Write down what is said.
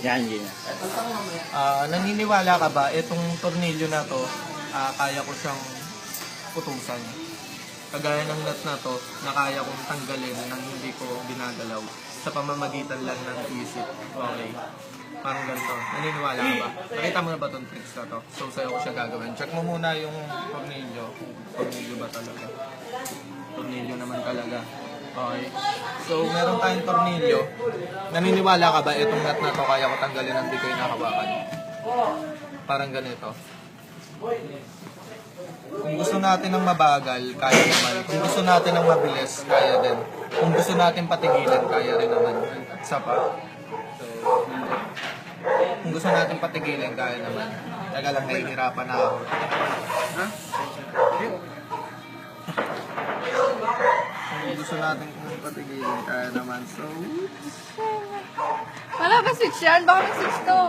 Yan, yan. Naniniwala ka ba itong tornilyo na to, kaya ko siyang putusan? Kagaya ng nut na to, na kaya kong tanggalin nang hindi ko binagalaw sa pamamagitan lang ng isip. Okay. Parang ganito. Naniniwala ka ba? Nakita mo na ba itong tricks na to? So, sa'yo ko siya gagawin. Check mo muna yung tornilyo. Tornilyo ba talaga? Tornilyo naman talaga. Okay. So, meron tayong tornilyo. Naniniwala ka ba itong nut na to kaya ko tanggalin nang hindi ko inakabakan? Parang ganito. Kung gusto natin ng mabagal, kaya naman. Kung gusto natin ng mabilis, kaya din. Kung gusto natin patigilan, kaya rin naman. Isa pa. So, kung gusto natin patigilan, kaya naman. Taga lang, nahihirapan na ako. Ha? Kung gusto natin patigilan, kaya naman. So, Wala ba switch yan? Baka may switch to.